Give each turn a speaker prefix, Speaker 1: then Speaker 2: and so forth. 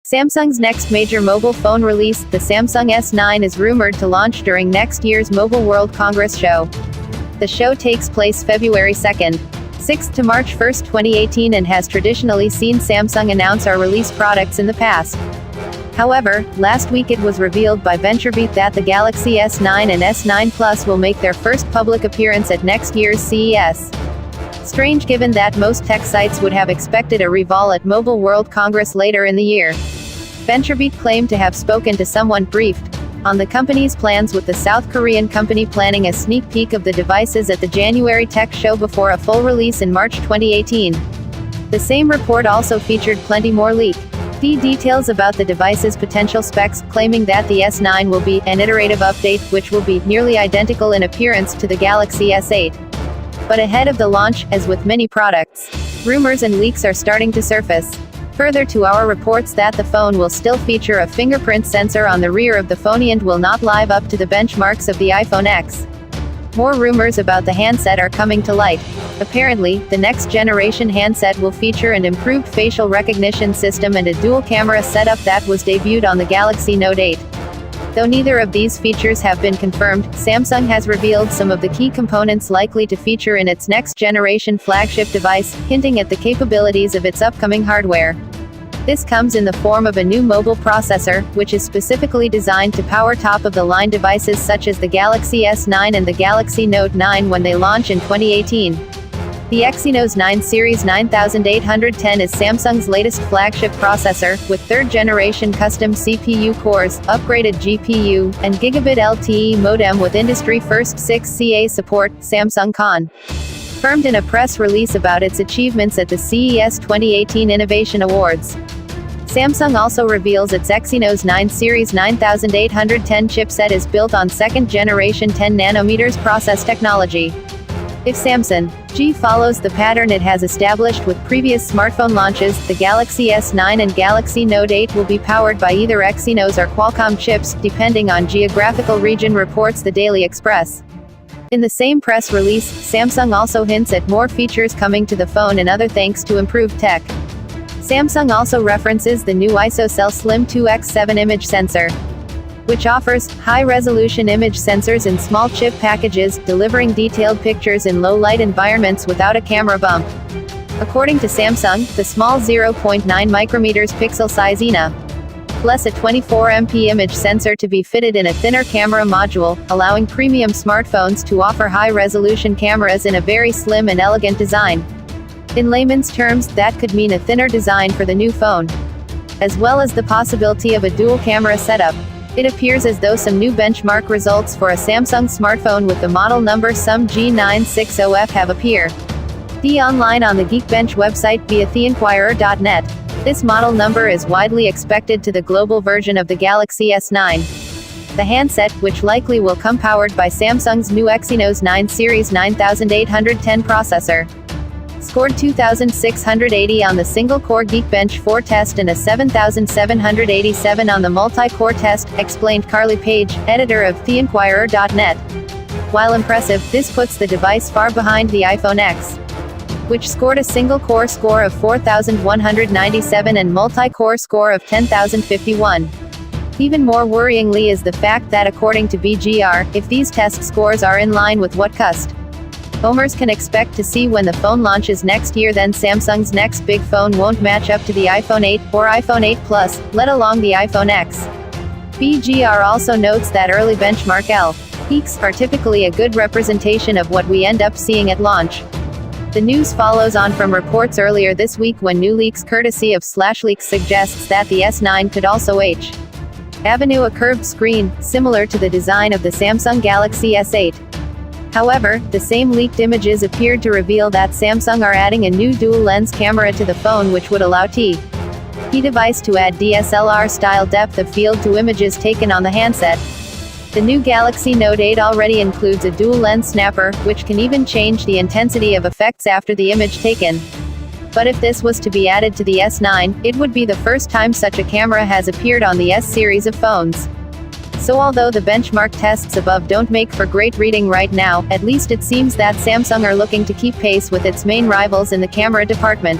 Speaker 1: Samsung's next major mobile phone release, the Samsung S9, is rumored to launch during next year's Mobile World Congress show. The show takes place February 2nd, 6th to March 1, 2018 and has traditionally seen Samsung announce or release products in the past. However, last week it was revealed by VentureBeat that the Galaxy S9 and S9 Plus will make their first public appearance at next year's CES. Strange given that most tech sites would have expected a reveal at Mobile World Congress later in the year. VentureBeat claimed to have spoken to someone briefed on the company's plans, with the South Korean company planning a sneak peek of the devices at the January tech show before a full release in March 2018. The same report also featured plenty more leaked details about the device's potential specs, claiming that the S9 will be an iterative update, which will be nearly identical in appearance to the Galaxy S8. But ahead of the launch, as with many products, rumors and leaks are starting to surface. Further to our reports that the phone will still feature a fingerprint sensor on the rear of the phone and will not live up to the benchmarks of the iPhone X. More rumors about the handset are coming to light. Apparently, the next generation handset will feature an improved facial recognition system and a dual camera setup that was debuted on the Galaxy Note 8. Though neither of these features have been confirmed, Samsung has revealed some of the key components likely to feature in its next generation flagship device, hinting at the capabilities of its upcoming hardware. This comes in the form of a new mobile processor, which is specifically designed to power top-of-the-line devices such as the Galaxy S9 and the Galaxy Note 9 when they launch in 2018. The Exynos 9 Series 9810 is Samsung's latest flagship processor, with third-generation custom CPU cores, upgraded GPU, and gigabit LTE modem with industry-first 6Ca support, Samsung confirmed in a press release about its achievements at the CES 2018 Innovation Awards. Samsung also reveals its Exynos 9 Series 9810 chipset is built on second-generation 10nm process technology. If Samsung follows the pattern it has established with previous smartphone launches, the Galaxy S9 and Galaxy Note 8 will be powered by either Exynos or Qualcomm chips, depending on geographical region, reports the Daily Express. In the same press release, Samsung also hints at more features coming to the phone and other thanks to improved tech. Samsung also references the new ISOCELL Slim 2x7 image sensor, which offers high-resolution image sensors in small chip packages, delivering detailed pictures in low-light environments without a camera bump. According to Samsung, the small 0.9 micrometers pixel size ENA plus a 24MP image sensor to be fitted in a thinner camera module, allowing premium smartphones to offer high-resolution cameras in a very slim and elegant design. In layman's terms, that could mean a thinner design for the new phone, as well as the possibility of a dual camera setup. It appears as though some new benchmark results for a Samsung smartphone with the model number SUM-G960F have appeared online on the Geekbench website via theinquirer.net. This model number is widely expected to the global version of the Galaxy S9. The handset, which likely will come powered by Samsung's new Exynos 9 Series 9810 processor, scored 2,680 on the single-core Geekbench 4 test and a 7,787 on the multi-core test, explained Carly Page, editor of theinquirer.net. While impressive, this puts the device far behind the iPhone X, which scored a single-core score of 4,197 and multi-core score of 10,051. Even more worryingly is the fact that according to BGR, if these test scores are in line with what customers can expect to see when the phone launches next year, then Samsung's next big phone won't match up to the iPhone 8, or iPhone 8 Plus, let alone the iPhone X. BGR also notes that early benchmark leaks are typically a good representation of what we end up seeing at launch. The news follows on from reports earlier this week when new leaks courtesy of /leaks suggests that the S9 could also have a curved screen, similar to the design of the Samsung Galaxy S8. However, the same leaked images appeared to reveal that Samsung are adding a new dual-lens camera to the phone, which would allow the device to add DSLR-style depth of field to images taken on the handset. The new Galaxy Note 8 already includes a dual-lens snapper, which can even change the intensity of effects after the image taken. But if this was to be added to the S9, it would be the first time such a camera has appeared on the S series of phones. So although the benchmark tests above don't make for great reading right now, at least it seems that Samsung are looking to keep pace with its main rivals in the camera department.